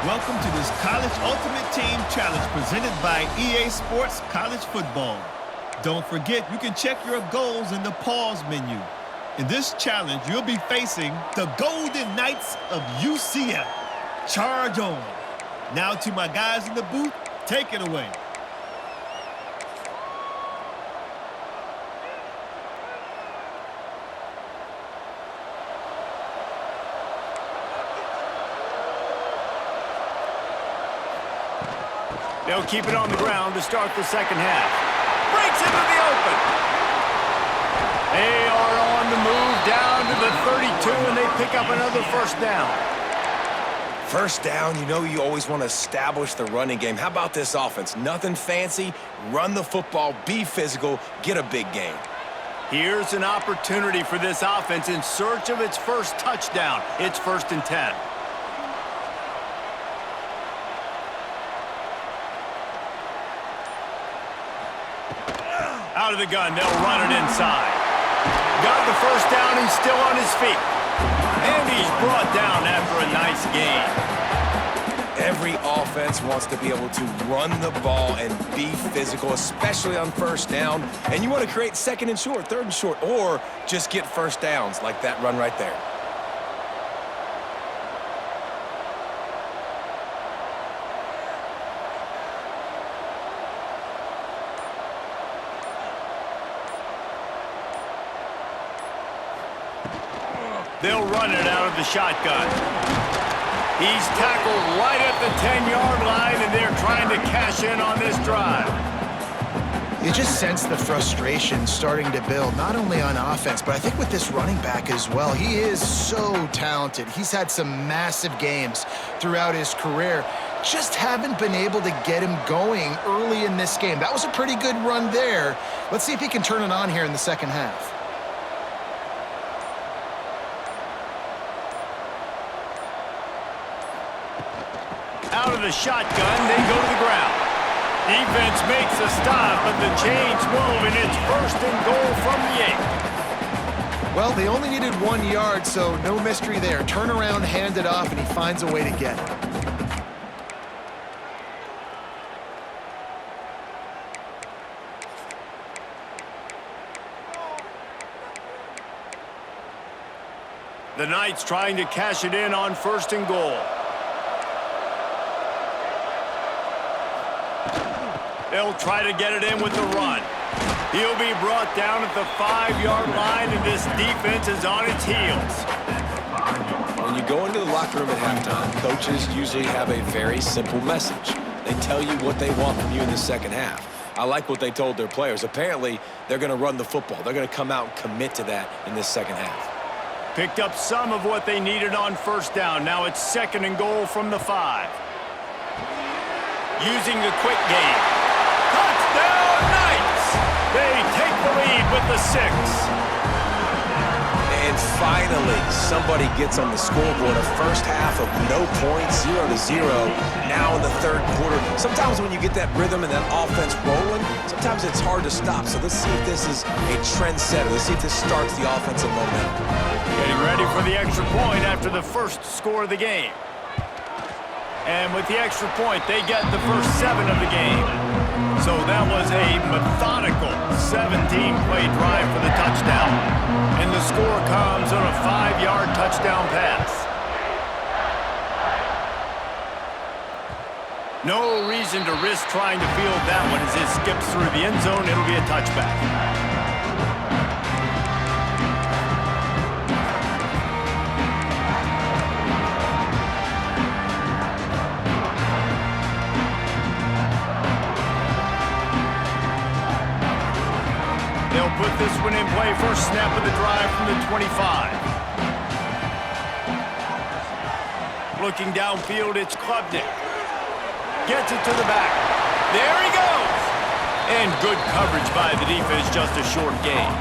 Welcome to this College Ultimate Team Challenge presented by EA Sports College Football. Don't forget, you can check your goals in the pause menu. In this challenge, you'll be facing the Golden Knights of UCF. Charge on. Now to my guys in the booth, take it away. They'll keep it on the ground to start the second half. Breaks into the open. They are on the move down to the 32, and they pick up another first down. First down, you always want to establish the running game. How about this offense? Nothing fancy. Run the football, be physical, get a big gain. Here's an opportunity for this offense in search of its first touchdown. It's 1st and 10. Out of the gun, they'll run it inside. Got the first down, he's still on his feet. And he's brought down after a nice gain. Every offense wants to be able to run the ball and be physical, especially on first down. And you want to create 2nd and short, 3rd and short, or just get first downs like that run right there. They'll run it out of the shotgun. He's tackled right at the 10-yard line, and they're trying to cash in on this drive. You just sense the frustration starting to build, not only on offense, but I think with this running back as well. He is so talented. He's had some massive games throughout his career. Just haven't been able to get him going early in this game. That was a pretty good run there. Let's see if he can turn it on here in the second half. Out of the shotgun, they go to the ground. Defense makes a stop, but the chains move, and it's 1st and goal from the 8. Well, they only needed 1 yard, so no mystery there. Turn around, hand it off, and he finds a way to get it. The Knights trying to cash it in on 1st and goal. They'll try to get it in with the run. He'll be brought down at the 5-yard line, and this defense is on its heels. When you go into the locker room at halftime, coaches usually have a very simple message. They tell you what they want from you in the second half. I like what they told their players. Apparently, they're going to run the football. They're going to come out and commit to that in this second half. Picked up some of what they needed on first down. Now it's 2nd and goal from the 5. Using the quick game. Touchdown Knights! They take the lead with the 6. And finally, somebody gets on the scoreboard. A first half of no points, 0-0. Now in the 3rd quarter. Sometimes when you get that rhythm and that offense rolling, sometimes it's hard to stop. So let's see if this is a trendsetter. Let's see if this starts the offensive momentum. Getting ready for the extra point after the first score of the game. And with the extra point, they get the first 7 of the game. So that was a methodical 17-play drive for the touchdown. And the score comes on a 5-yard touchdown pass. No reason to risk trying to field that one as it skips through the end zone. It'll be a touchback. They'll put this one in play. First snap of the drive from the 25. Looking downfield, it's Klubnik. Gets it to the back. There he goes! And good coverage by the defense, just a short gain.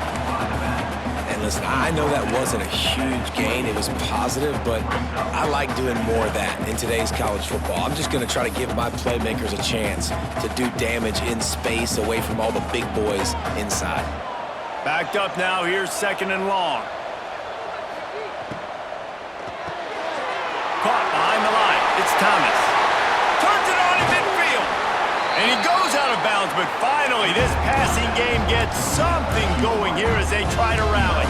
And listen, I know that wasn't a huge gain. It was positive, but I like doing more of that in today's college football. I'm just going to try to give my playmakers a chance to do damage in space away from all the big boys inside. Backed up now, here's 2nd and long. Caught behind the line, it's Thomas. bounds, but finally this passing game gets something going here as they try to rally.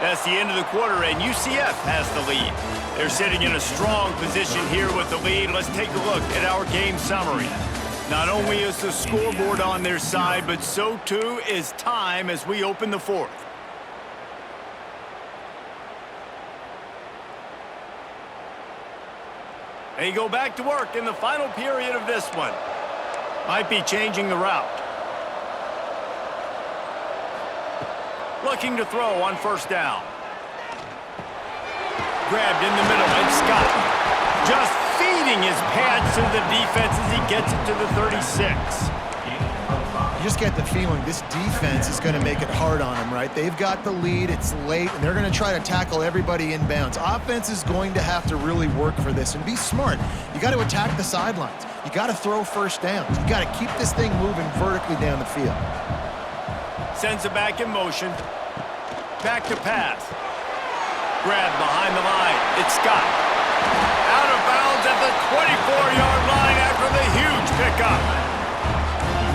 That's the end of the quarter, and UCF has the lead. They're sitting in a strong position here with the lead. Let's take a look at our game summary. Not only is the scoreboard on their side, but so too is time as we open the fourth. They go back to work in the final period of this one. Might be changing the route. Looking to throw on first down. Grabbed in the middle, and Scott just feeding his pads to the defense as he gets it to the 36. You just get the feeling this defense is going to make it hard on them, right? They've got the lead, it's late, and they're going to try to tackle everybody inbounds. Offense is going to have to really work for this and be smart. You got to attack the sidelines. You got to throw first downs. You got to keep this thing moving vertically down the field. Sends it back in motion. Back to pass. Grab behind the line. It's Scott. Out of bounds at the 24-yard line after the huge pickup.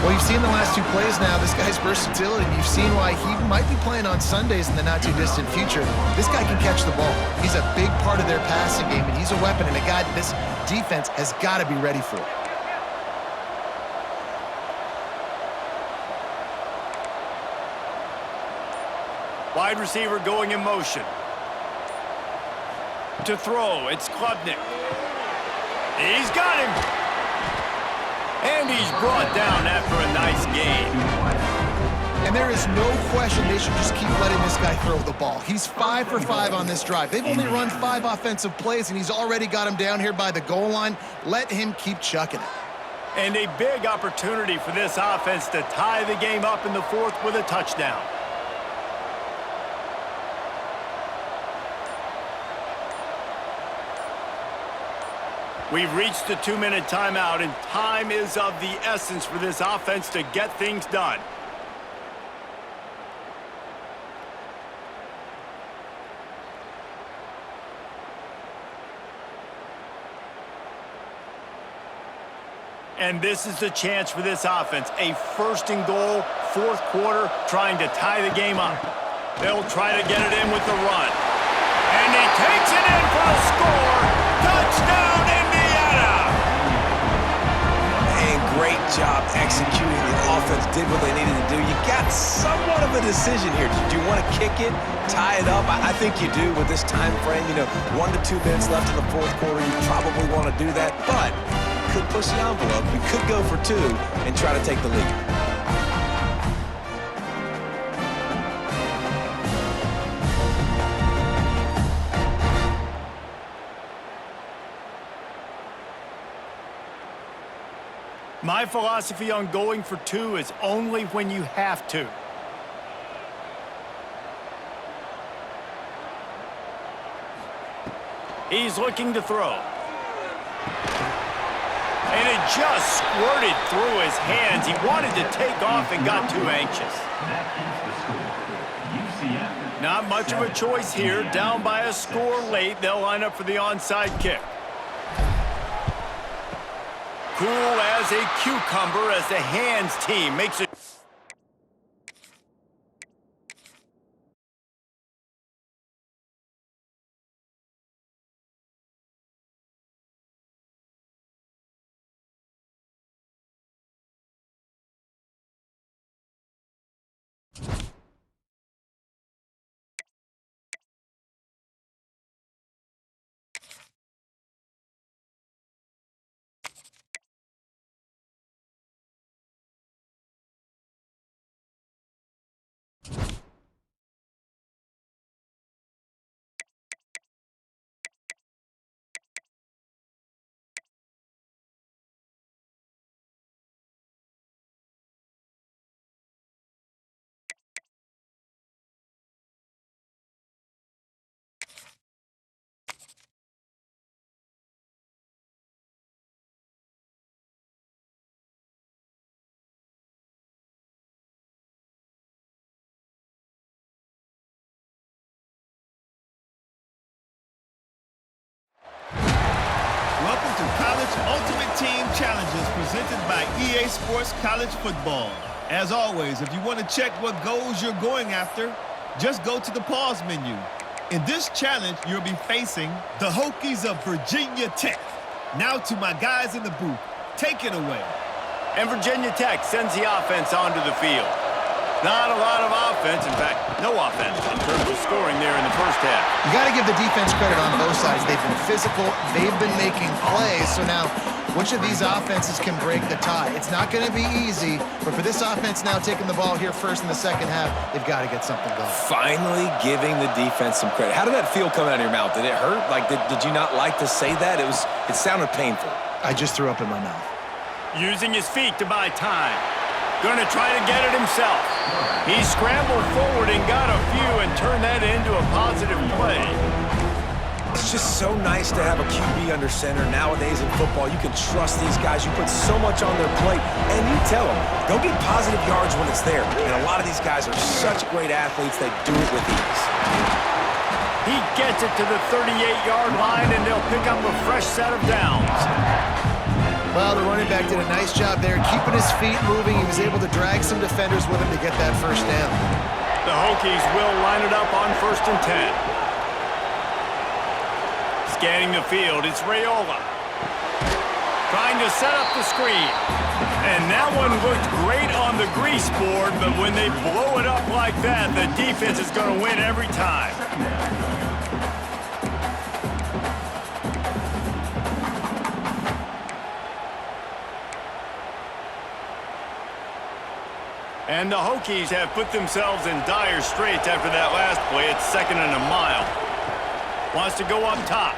Well, you've seen the last two plays now. This guy's versatility. You've seen why he might be playing on Sundays in the not-too-distant future. This guy can catch the ball. He's a big part of their passing game, and he's a weapon and a guy that this defense has got to be ready for. Wide receiver going in motion. To throw, it's Klubnik. He's got him. And he's brought down after a nice gain. And there is no question they should just keep letting this guy throw the ball. He's 5 for 5 on this drive. They've only run 5 offensive plays, and he's already got him down here by the goal line. Let him keep chucking it. And a big opportunity for this offense to tie the game up in the fourth with a touchdown. We've reached the 2-minute timeout, and time is of the essence for this offense to get things done. And this is the chance for this offense. A first and goal, fourth quarter, trying to tie the game up. They'll try to get it in with the run. And he takes it in for a score. Touchdown, Indiana! And great job executing. The offense did what they needed to do. You got somewhat of a decision here. Do you want to kick it, tie it up? I think you do with this time frame. 1 to 2 minutes left in the fourth quarter. You probably want to do that, but you could push the envelope. You could go for 2 and try to take the lead. My philosophy on going for 2 is only when you have to. He's looking to throw. And it just squirted through his hands. He wanted to take off and got too anxious. Not much of a choice here. Down by a score late. They'll line up for the onside kick. Cool as a cucumber as the hands team makes it. challenges presented by EA Sports College Football. As always, if you want to check what goals you're going after, just go to the pause menu. In this challenge, you'll be facing the Hokies of Virginia Tech. Now to my guys in the booth. Take it away. And Virginia Tech sends the offense onto the field. Not a lot of offense, in fact, no offense in terms of scoring there in the first half. You got to give the defense credit on both sides. They've been physical. They've been making plays. So now, which of these offenses can break the tie? It's not going to be easy, but for this offense now taking the ball here first in the second half, they've got to get something going. Finally giving the defense some credit. How did that feel coming out of your mouth? Did it hurt? Like, did you not like to say that? It sounded painful. I just threw up in my mouth. Using his feet to buy time. Gonna try to get it himself. He scrambled forward and got a few and turned that into a positive play. It's just so nice to have a QB under center. Nowadays in football, you can trust these guys. You put so much on their plate, and you tell them, go get positive yards when it's there. And a lot of these guys are such great athletes, they do it with ease. He gets it to the 38-yard line, and they'll pick up a fresh set of downs. Well, the running back did a nice job there, keeping his feet moving. He was able to drag some defenders with him to get that first down. The Hokies will line it up on 1st and 10. Scanning the field, it's Raiola. Trying to set up the screen. And that one looked great on the grease board, but when they blow it up like that, the defense is going to win every time. And the Hokies have put themselves in dire straits after that last play. It's 2nd and a mile. Wants to go up top.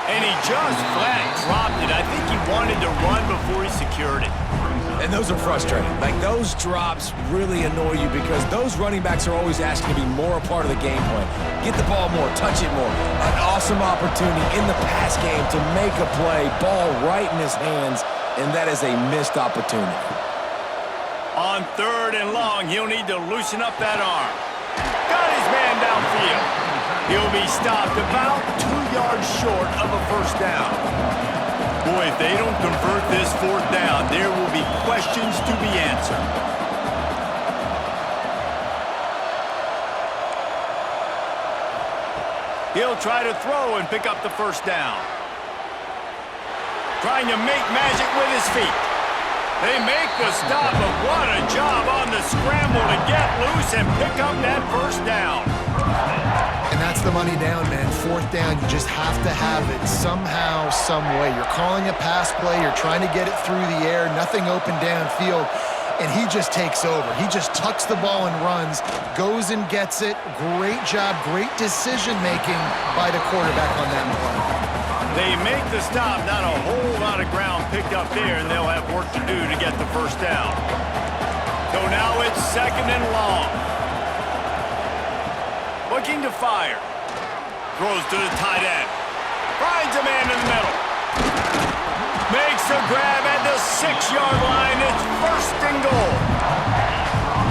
And he just flat dropped it. I think he wanted to run before he secured it. And those are frustrating. Like, those drops really annoy you because those running backs are always asking to be more a part of the game plan. Get the ball more, touch it more. An awesome opportunity in the pass game to make a play, ball right in his hands, and that is a missed opportunity. On 3rd and long, he'll need to loosen up that arm. Got his man downfield. He'll be stopped about 2 yards short of a first down. Boy, if they don't convert this 4th down, there will be questions to be answered. He'll try to throw and pick up the first down. Trying to make magic with his feet. They make the stop, but what a job on the scramble to get loose and pick up that first down. And that's the money down, man. 4th down, you just have to have it somehow, some way. You're calling a pass play, you're trying to get it through the air, nothing open downfield, and he just takes over. He just tucks the ball and runs, goes and gets it. Great job, great decision-making by the quarterback on that play. They make the stop, not a whole lot of ground picked up there, and they'll have work to do to get the first down. So now it's 2nd and long. Looking to fire. Throws to the tight end. Finds a man in the middle. Makes a grab at the 6-yard line. It's 1st and goal.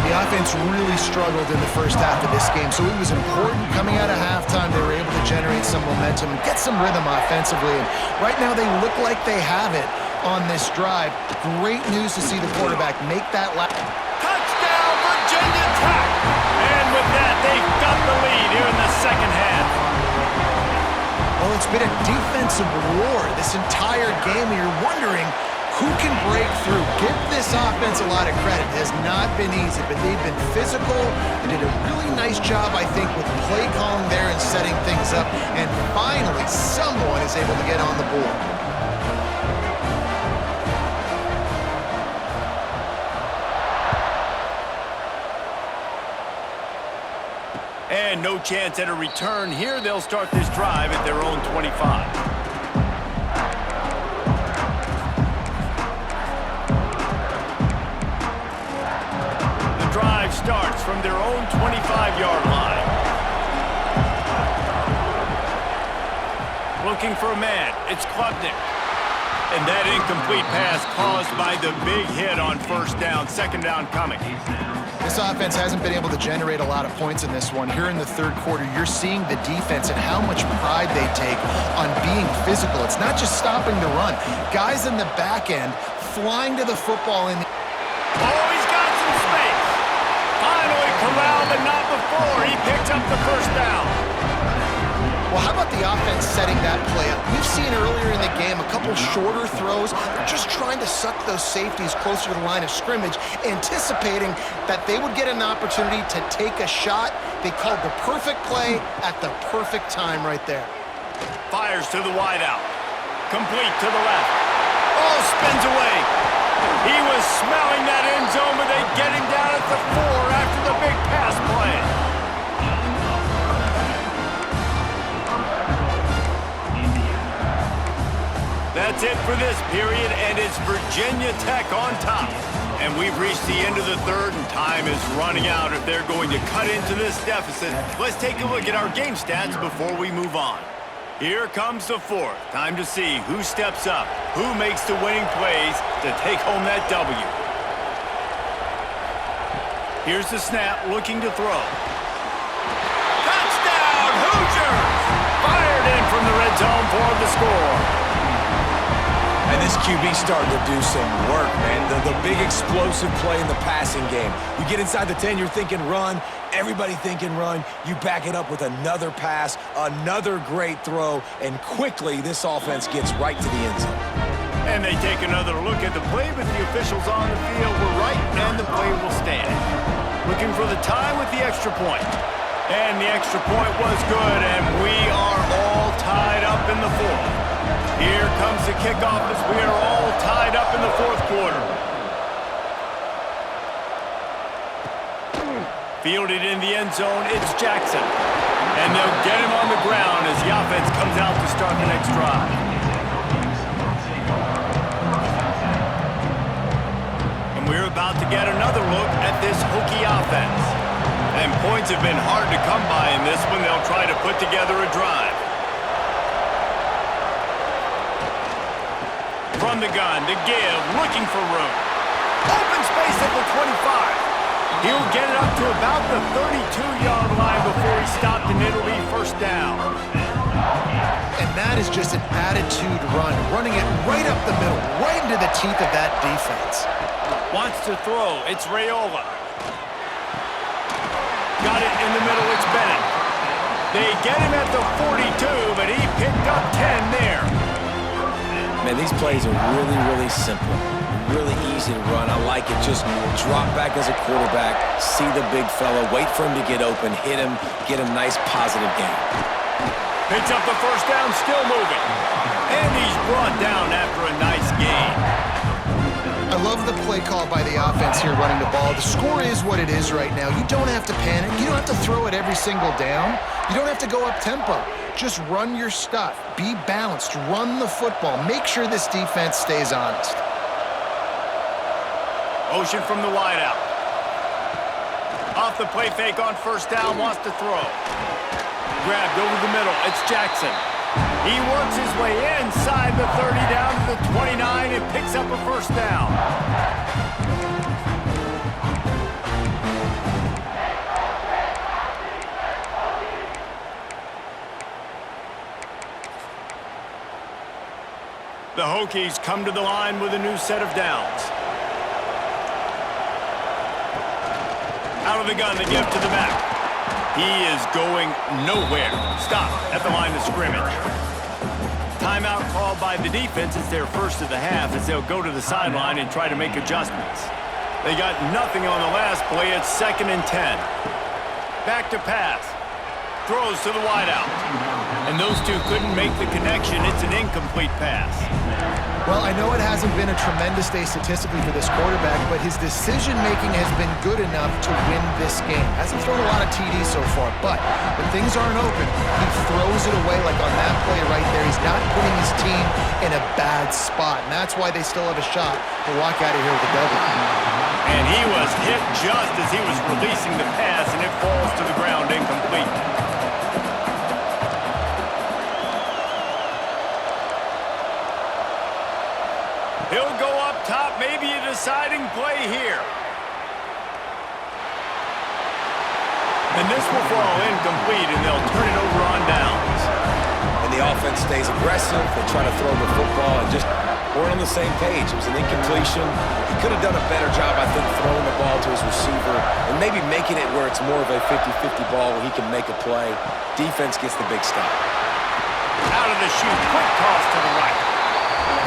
The offense really struggled in the first half of this game, so it was important coming out of halftime. They were able to generate some momentum and get some rhythm offensively. And right now they look like they have it on this drive. Great news to see the quarterback make that last. Touchdown, Virginia Tech! And with that, they've got the lead here in the second half. Well, it's been a defensive war this entire game, and you're wondering who can break through. Give this offense a lot of credit. It has not been easy, but they've been physical. They did a really nice job, I think, with play calling there and setting things up. And finally, someone is able to get on the board. And no chance at a return here. They'll start this drive at their own 25. Starts from their own 25-yard line. Looking for a man. It's Klubnik. And That incomplete pass caused by the big hit on first down. Second down coming. This offense hasn't been able to generate a lot of points in this one. Here in the third quarter, you're seeing the defense and how much pride they take on being physical. It's not just stopping the run. Guys in the back end flying to the football in. Oh, he's got some space. Finally corralled, but not before. He picked up the first down. Well, how about the offense setting that play up? We've seen earlier in the game a couple shorter throws. They're just trying to suck those safeties closer to the line of scrimmage, anticipating that they would get an opportunity to take a shot. They called the perfect play at the perfect time right there. Fires to the wideout. Complete to the left. Oh, spins away. He was smelling that end zone, but they get him down at the 4 after the big pass play. That's it for this period, and it's Virginia Tech on top. And we've reached the end of the third, and time is running out if they're going to cut into this deficit. Let's take a look at our game stats before we move on. Here comes the fourth. Time to see who steps up, who makes the winning plays to take home that W. Here's the snap, looking to throw. Touchdown, Hoosiers! Fired in from the red zone for the score. And this QB's starting to do some work, man. The big explosive play in the passing game. You get inside the 10, you're thinking run. Everybody thinking run. You back it up with another pass, another great throw, and quickly this offense gets right to the end zone. And they take another look at the play, but the officials on the field were right, and the play will stand. Looking for the tie with the extra point. And the extra point was good, and we are all tied up in the fourth. Here comes the kickoff as we are all tied up in the fourth quarter. Fielded in the end zone, it's Jackson. And they'll get him on the ground as the offense comes out to start the next drive. And we're about to get another look at this Hokie offense. And points have been hard to come by in this one. They'll try to put together a drive. From the gun to give, looking for room. Open space at the 25. He'll get it up to about the 32-yard line before he stopped, and it'll be first down. And that is just an attitude run, running it right up the middle, right into the teeth of that defense. Wants to throw, it's Raiola. Got it in the middle, it's Bennett. They get him at the 42, but he picked up 10 there. Man, these plays are really, really simple. Really easy to run. I like it. Just drop back as a quarterback, see the big fella, wait for him to get open, hit him, get him nice positive gain. Picks up the first down, still moving. And he's brought down after a nice gain. I love the play call by the offense here running the ball. The score is what it is right now. You don't have to panic. You don't have to throw it every single down. You don't have to go up tempo. Just run your stuff. Be balanced. Run the football. Make sure this defense stays honest. Motion from the wideout. Off the play fake on first down, wants to throw. Grabbed over the middle, it's Jackson. He works his way inside the 30 down to the 29 and picks up a first down. The Hokies come to the line with a new set of downs. Out of the gun, the give to the back. He is going nowhere. Stop at the line of scrimmage. Timeout called by the defense. It's their first of the half as they'll go to the sideline and try to make adjustments. They got nothing on the last play. It's 2nd and 10. Back to pass. Throws to the wideout. And those two couldn't make the connection. It's an incomplete pass. Well, I know it hasn't been a tremendous day statistically for this quarterback, but his decision-making has been good enough to win this game. Hasn't thrown a lot of TDs so far, but when things aren't open, he throws it away like on that play right there. He's not putting his team in a bad spot, and that's why they still have a shot to walk out of here with a W. And he was hit just as he was releasing the pass, and it falls to the ground incomplete. He'll go up top, maybe a deciding play here. And this will fall incomplete, and they'll turn it over on downs. And the offense stays aggressive. They try to throw the football and just weren't on the same page. It was an incompletion. He could have done a better job, I think, throwing the ball to his receiver and maybe making it where it's more of a 50-50 ball where he can make a play. Defense gets the big stop. Out of the chute, quick toss to the right.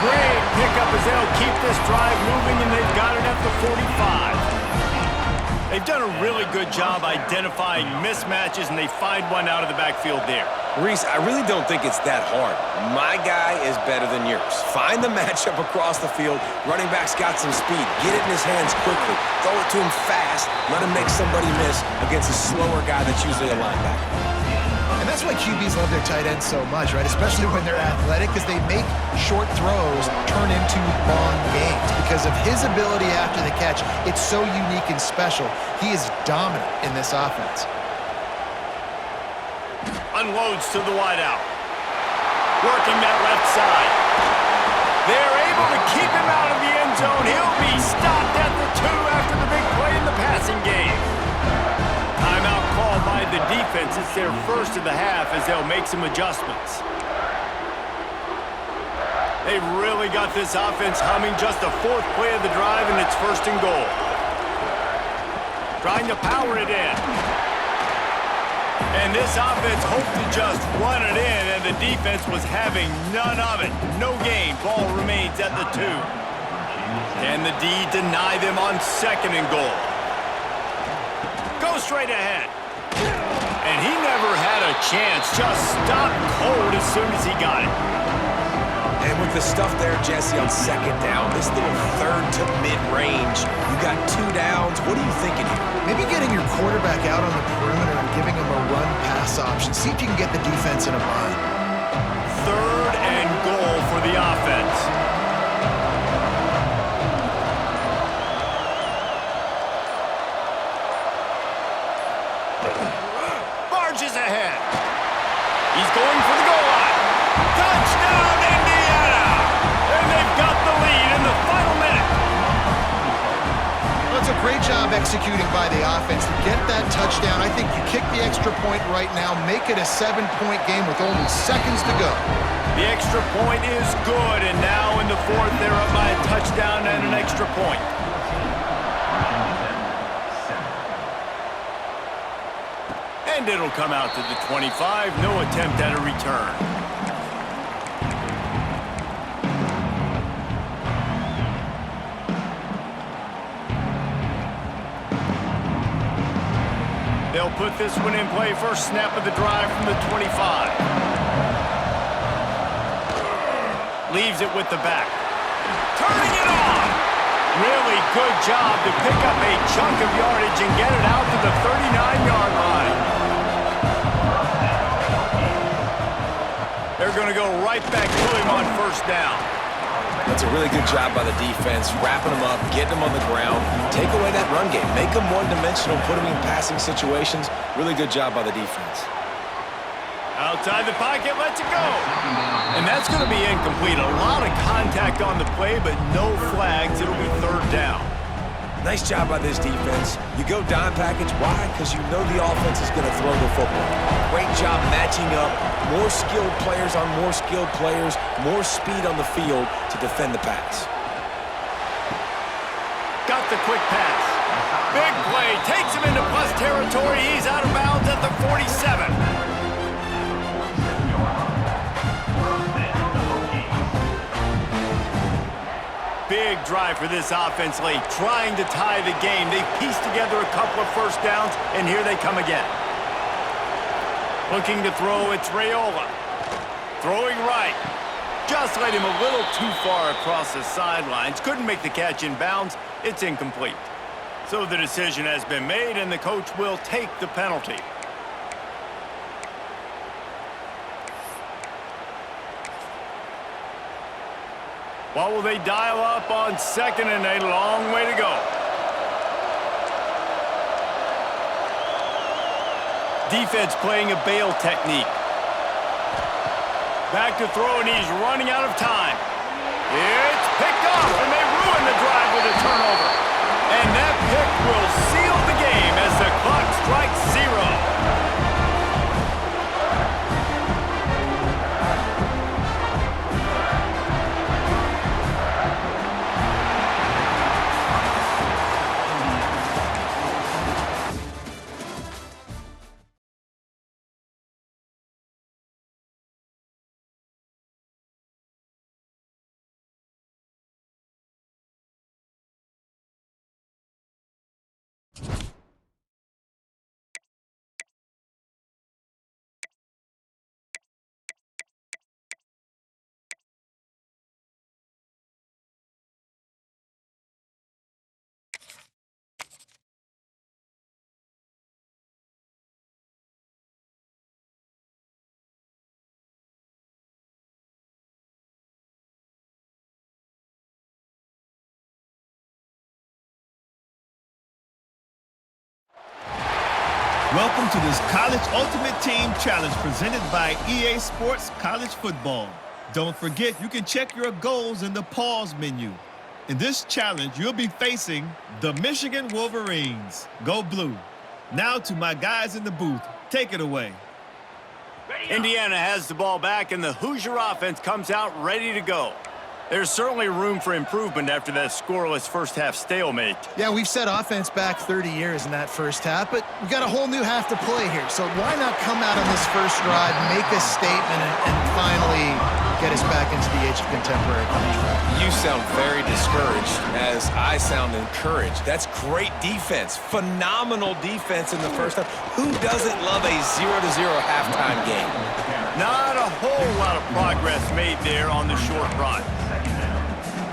Great pickup as they'll keep this drive moving, and they've got it at the 45. They've done a really good job identifying mismatches, and they find one out of the backfield there. Reese, I really don't think it's that hard. My guy is better than yours. Find the matchup across the field. Running back's got some speed. Get it in his hands quickly. Throw it to him fast. Let him make somebody miss against a slower guy that's usually a linebacker. And that's why QBs love their tight ends so much, right? Especially when they're athletic, because they make short throws turn into long gains. Because of his ability after the catch, it's so unique and special. He is dominant in this offense. Unloads to the wideout. Working that left side. They're able to keep him out of the end zone. He'll be stopped at the 2 after the big play in the passing game. Timeout called by the defense. It's their first of the half as they'll make some adjustments. They've really got this offense humming. Just the 4th play of the drive, and it's 1st and goal. Trying to power it in. And this offense hoped to just run it in, and the defense was having none of it. No gain. Ball remains at the 2. Can the D deny them on 2nd and goal? Go straight ahead. And he never had a chance. Just stopped cold as soon as he got it. And with the stuff there, Jesse, on 2nd down, this little 3rd to mid-range, you got 2 downs. What are you thinking here? Maybe getting your quarterback out on the perimeter and giving him a run-pass option. See if you can get the defense in a bind. 3rd and goal for the offense. Barges ahead. He's going for the goal line. Touchdown, Indiana! And they've got the lead in the final minute. Well, it's a great job executing by the offense to get that touchdown. I think you kick the extra point right now, make it a 7-point game with only seconds to go. The extra point is good, and now in the 4th, they're up by a touchdown and an extra point. And it'll come out to the 25. No attempt at a return. They'll put this one in play. First snap of the drive from the 25. Leaves it with the back. Turning it on! Really good job to pick up a chunk of yardage and get it out to the 39-yard line. They're going to go right back to him on 1st down. That's a really good job by the defense, wrapping them up, getting them on the ground, take away that run game, make them one-dimensional, put them in passing situations. Really good job by the defense. Outside the pocket, lets it go. And that's going to be incomplete. A lot of contact on the play, but no flags. It'll be 3rd down. Nice job by this defense. You go dime package. Why? Because you know the offense is going to throw the football. Great job matching up. More skilled players on more skilled players. More speed on the field to defend the pass. Got the quick pass. Big play. Takes him into plus territory. He's out of bounds at the 47. Big drive for this offense late, trying to tie the game. They pieced together a couple of 1st downs, and here they come again. Looking to throw, it's Raiola. Throwing right. Just led him a little too far across the sidelines. Couldn't make the catch in bounds. It's incomplete. So the decision has been made, and the coach will take the penalty. What will they dial up on 2nd and a long way to go? Defense playing a bail technique. Back to throw, and he's running out of time. It's picked up. Welcome to this College Ultimate Team Challenge presented by EA Sports College Football. Don't forget, you can check your goals in the pause menu. In this challenge, you'll be facing the Michigan Wolverines. Go Blue. Now to my guys in the booth. Take it away. Indiana has the ball back, and the Hoosier offense comes out ready to go. There's certainly room for improvement after that scoreless first-half stalemate. Yeah, we've set offense back 30 years in that first half, but we've got a whole new half to play here. So why not come out on this first drive, make a statement, and finally get us back into the age of contemporary college football? You sound very discouraged as I sound encouraged. That's great defense. Phenomenal defense in the first half. Who doesn't love a 0-0 halftime game? Not a whole lot of progress made there on the short run.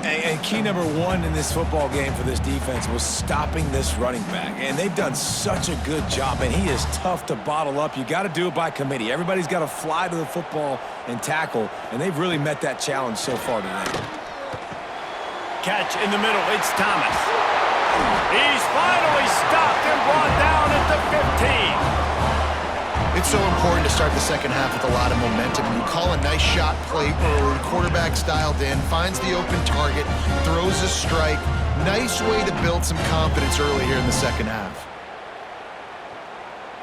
And key number one in this football game for this defense was stopping this running back. And they've done such a good job, and he is tough to bottle up. You got to do it by committee. Everybody's got to fly to the football and tackle, and they've really met that challenge so far today. Catch in the middle, it's Thomas. He's finally stopped and brought down at the 15. It's so important to start the second half with a lot of momentum. You call a nice shot play early, quarterback's dialed in, finds the open target, throws a strike. Nice way to build some confidence early here in the second half.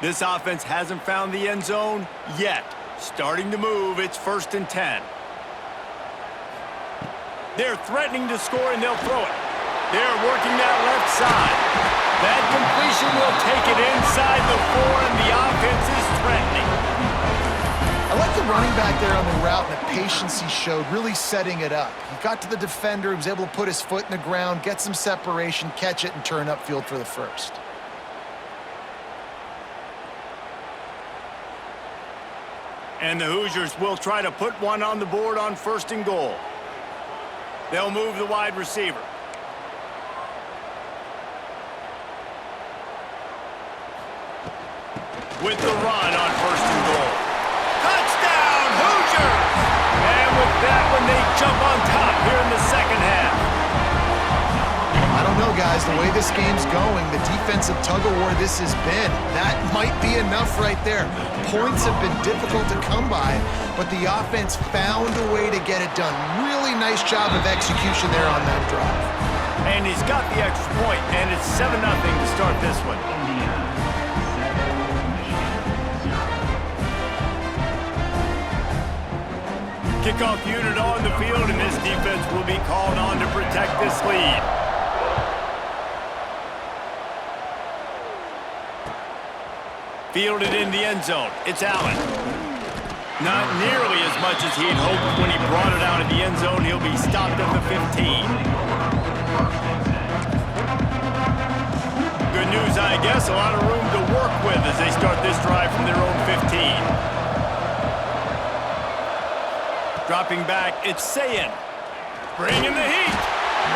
This offense hasn't found the end zone yet. Starting to move, it's 1st and 10. They're threatening to score, and they'll throw it. They're working that left side. That completion will take it inside the 4, and the offense is threatening. I like the running back there on the route and the patience he showed, really setting it up. He got to the defender, he was able to put his foot in the ground, get some separation, catch it, and turn upfield for the first. And the Hoosiers will try to put one on the board on 1st and goal. They'll move the wide receiver. With the run on 1st and goal. Touchdown, Hoosiers! And with that one, they jump on top here in the second half. I don't know, guys. The way this game's going, the defensive tug-of-war this has been, that might be enough right there. Points have been difficult to come by, but the offense found a way to get it done. Really nice job of execution there on that drive. And he's got the extra point, and it's 7-0 to start this one. Kickoff unit on the field, and this defense will be called on to protect this lead. Fielded in the end zone. It's Allen. Not nearly as much as he'd hoped when he brought it out of the end zone. He'll be stopped at the 15. Good news, I guess. A lot of room to work with as they start this drive from their own 15. Dropping back, it's Sayin. Bringing the heat.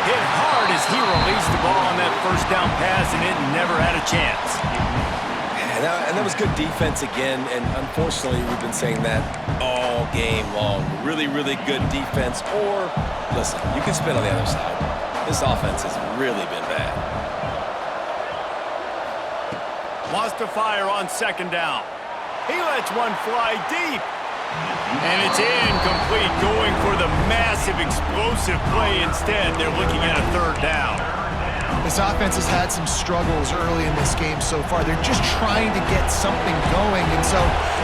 Hit hard as he released the ball on that first down pass, and it never had a chance. And that was good defense again, and unfortunately, we've been saying that all game long. Really, really good defense. Or, listen, you can spin on the other side. This offense has really been bad. Wants to fire on 2nd down. He lets one fly deep. And it's incomplete, going for the massive explosive play instead. They're looking at a 3rd down. This offense has had some struggles early in this game so far. They're just trying to get something going, and so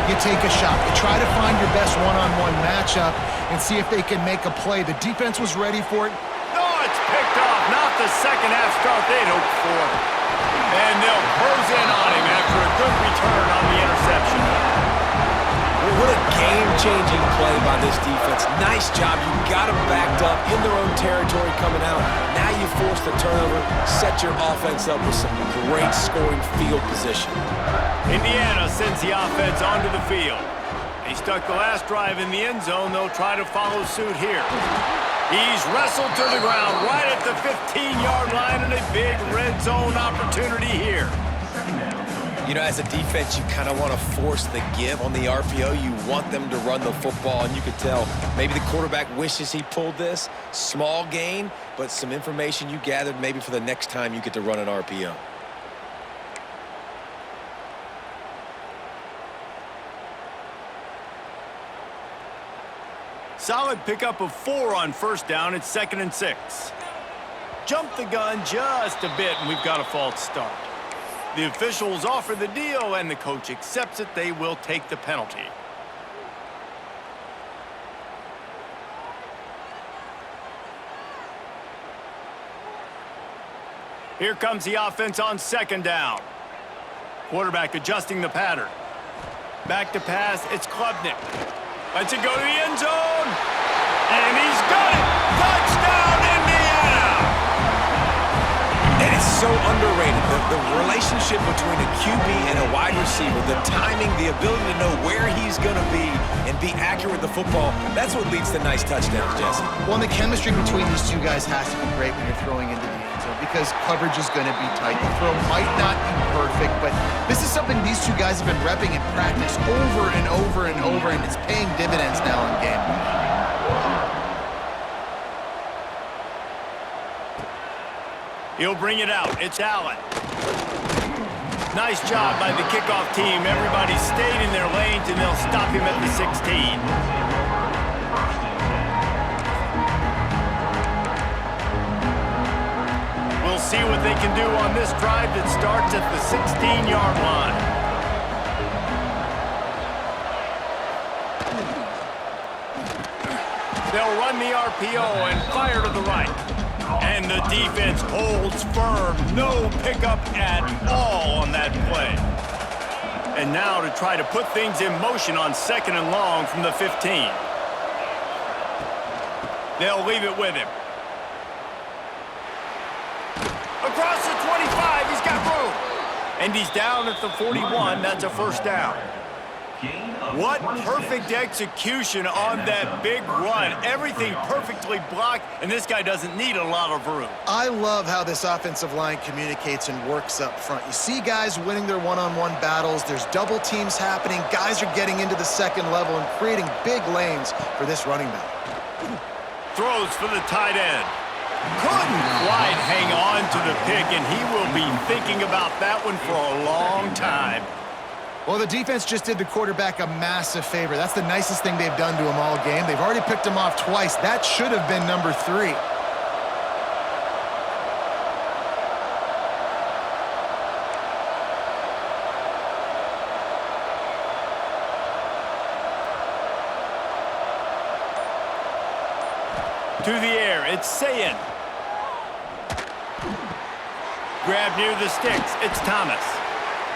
you take a shot. You try to find your best one-on-one matchup and see if they can make a play. The defense was ready for it. Oh, it's picked off. Not the second half start they'd hoped for. And they'll close in on him after a good return on the interception. What a game-changing play by this defense. Nice job. You got them backed up in their own territory coming out. Now you force the turnover, set your offense up with some great scoring field position. Indiana sends the offense onto the field. They stuck the last drive in the end zone. They'll try to follow suit here. He's wrestled to the ground right at the 15-yard line, and a big red zone opportunity here. You know, as a defense, you kind of want to force the give on the RPO. You want them to run the football, and you could tell maybe the quarterback wishes he pulled this. Small gain, but some information you gathered maybe for the next time you get to run an RPO. Solid pickup of 4 on first down. It's 2nd and 6. Jump the gun just a bit, and we've got a false start. The officials offer the deal, and the coach accepts it. They will take the penalty. Here comes the offense on 2nd down. Quarterback adjusting the pattern. Back to pass, it's Klubnik. Lets it go to the end zone. And he's got it! Touchdown, Indiana! And it's so underrated. The relationship between a QB and a wide receiver, the timing, the ability to know where he's going to be and be accurate with the football, that's what leads to nice touchdowns, Jesse. Well, and the chemistry between these two guys has to be great when you're throwing into the end zone because coverage is going to be tight. The throw might not be perfect, but this is something these two guys have been repping in practice over and over and over, and it's paying dividends now in game. He'll bring it out. It's Allen. Nice job by the kickoff team. Everybody stayed in their lanes, and they'll stop him at the 16. We'll see what they can do on this drive that starts at the 16-yard line. They'll run the RPO and fire to the right. And the defense holds firm. No pickup at all on that play. And now to try to put things in motion on 2nd and long from the 15. They'll leave it with him. Across the 25, he's got room. And he's down at the 41. That's a first down. What perfect execution on that big run. Everything perfectly blocked, and this guy doesn't need a lot of room. I love how this offensive line communicates and works up front. You see guys winning their one-on-one battles. There's double teams happening. Guys are getting into the second level and creating big lanes for this running back. Throws for the tight end. Couldn't quite hang on to the pick, and he will be thinking about that one for a long time. Well, the defense just did the quarterback a massive favor. That's the nicest thing they've done to him all game. They've already picked him off twice. That should have been number 3. To the air, it's Sayin. Grab near the sticks, it's Thomas.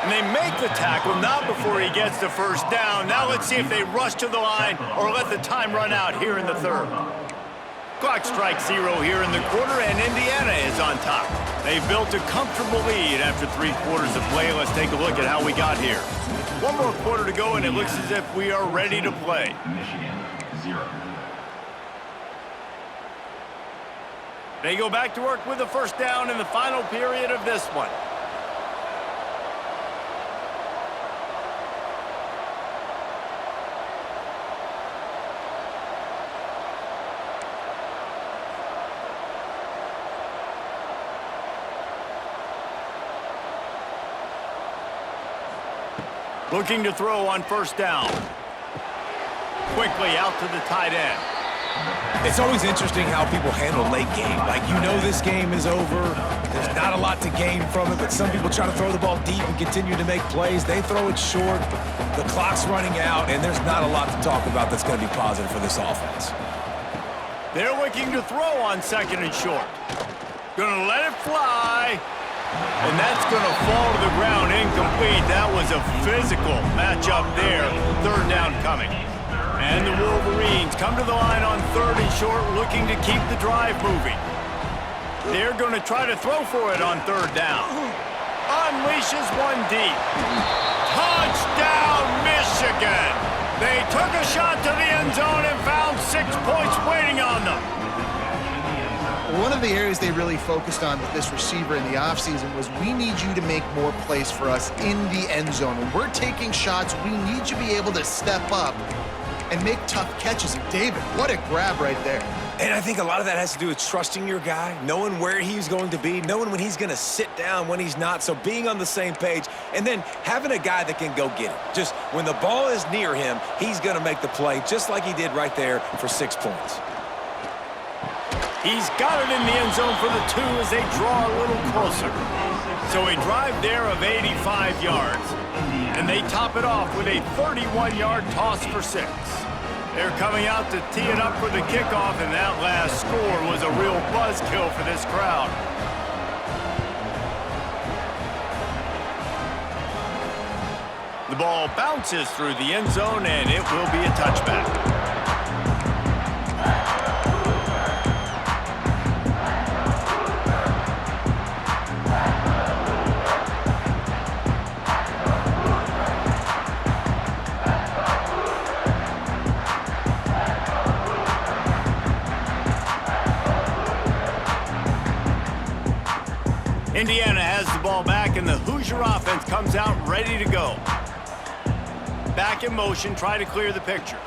And they make the tackle, not before he gets the first down. Now let's see if they rush to the line or let the time run out here in the 3rd. Clock strikes 0 here in the quarter, and Indiana is on top. They've built a comfortable lead after 3 quarters of play. Let's take a look at how we got here. 1 more quarter to go, and it looks as if we are ready to play. Michigan, 0. They go back to work with the first down in the final period of this one. Looking to throw on first down. Quickly out to the tight end. It's always interesting how people handle late game. Like, you know this game is over. There's not a lot to gain from it, but some people try to throw the ball deep and continue to make plays. They throw it short. The clock's running out, and there's not a lot to talk about that's going to be positive for this offense. They're looking to throw on 2nd and short. Gonna let it fly. And that's going to fall to the ground incomplete. That was a physical matchup there. 3rd down coming. And the Wolverines come to the line on 3rd and short, looking to keep the drive moving. They're going to try to throw for it on 3rd down. Unleashes one deep. Touchdown, Michigan! They took a shot to the end zone and found 6 points waiting on them. One of the areas they really focused on with this receiver in the offseason was we need you to make more plays for us in the end zone. When we're taking shots, we need you to be able to step up and make tough catches. And David, what a grab right there. And I think a lot of that has to do with trusting your guy, knowing where he's going to be, knowing when he's going to sit down, when he's not, so being on the same page, and then having a guy that can go get it. Just when the ball is near him, he's going to make the play, just like he did right there for 6 points. He's got it in the end zone for the 2 as they draw a little closer. So a drive there of 85 yards, and they top it off with a 31-yard toss for 6. They're coming out to tee it up for the kickoff, and that last score was a real buzzkill for this crowd. The ball bounces through the end zone, and it will be a touchback. Indiana has the ball back, and the Hoosier offense comes out ready to go. Back in motion, try to clear the picture.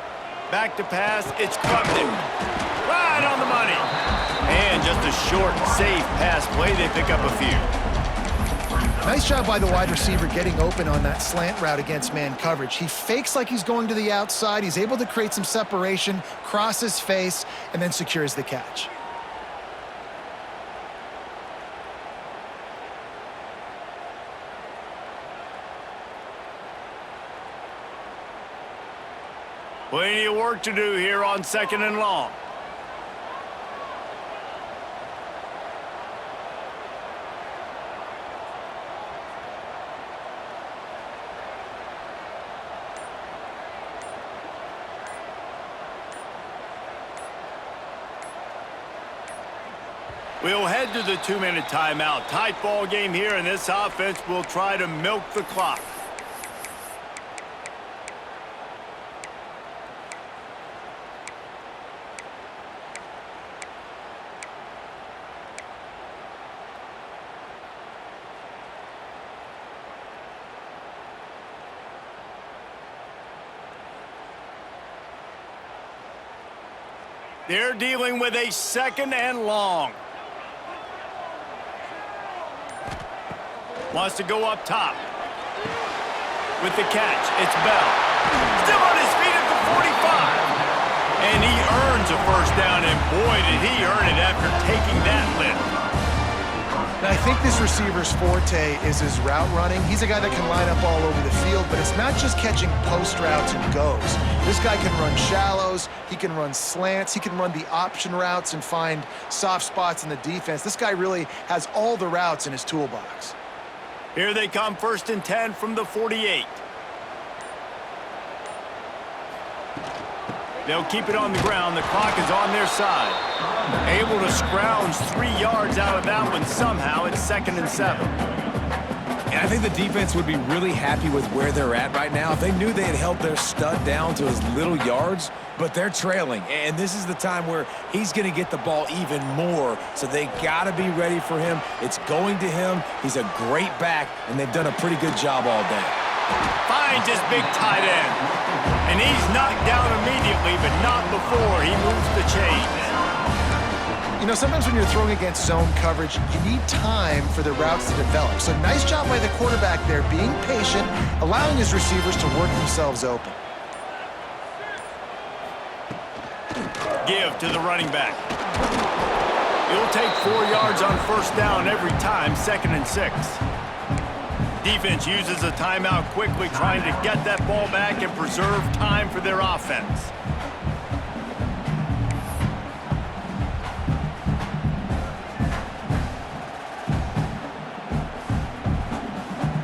Back to pass, it's Klubnik. Right on the money. And just a short, safe pass play. They pick up a few. Nice job by the wide receiver getting open on that slant route against man coverage. He fakes like he's going to the outside. He's able to create some separation, cross his face, and then secures the catch. Plenty of work to do here on 2nd and long. We'll head to the 2-minute timeout. Tight ball game here, and this offense will try to milk the clock. They're dealing with a 2nd and long. Wants to go up top. With the catch, it's Bell. Still on his feet at the 45. And he earns a first down, and boy, did he earn it after taking that lift. And I think this receiver's forte is his route running. He's a guy that can line up all over the field, but it's not just catching post routes and goes. This guy can run shallows, he can run slants, he can run the option routes and find soft spots in the defense. This guy really has all the routes in his toolbox. Here they come, 1st and 10 from the 48. They'll keep it on the ground. The clock is on their side. Able to scrounge 3 yards out of that one somehow. It's 2nd and 7. And I think the defense would be really happy with where they're at right now. If they knew they had held their stud down to his little yards, but they're trailing. And this is the time where he's going to get the ball even more. So they got to be ready for him. It's going to him. He's a great back, and they've done a pretty good job all day. Finds his big tight end. And he's knocked down immediately, but not before he moves the chains. You know, sometimes when you're throwing against zone coverage, you need time for the routes to develop. So nice job by the quarterback there, being patient, allowing his receivers to work themselves open. Give to the running back. He'll take 4 yards on first down every time, 2nd and 6. Defense uses a timeout quickly, trying to get that ball back and preserve time for their offense.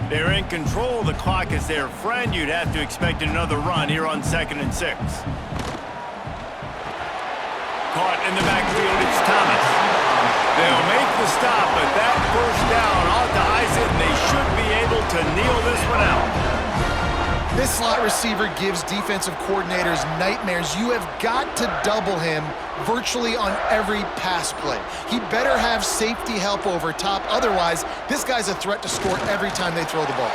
They're in control. The clock is their friend. You'd have to expect another run here on 2nd and 6. Caught in the backfield, it's Thomas. They'll make the stop, but that first down ought to ice it, and they should be able to kneel this one out. This slot receiver gives defensive coordinators nightmares. You have got to double him virtually on every pass play. He better have safety help over top. Otherwise, this guy's a threat to score every time they throw the ball.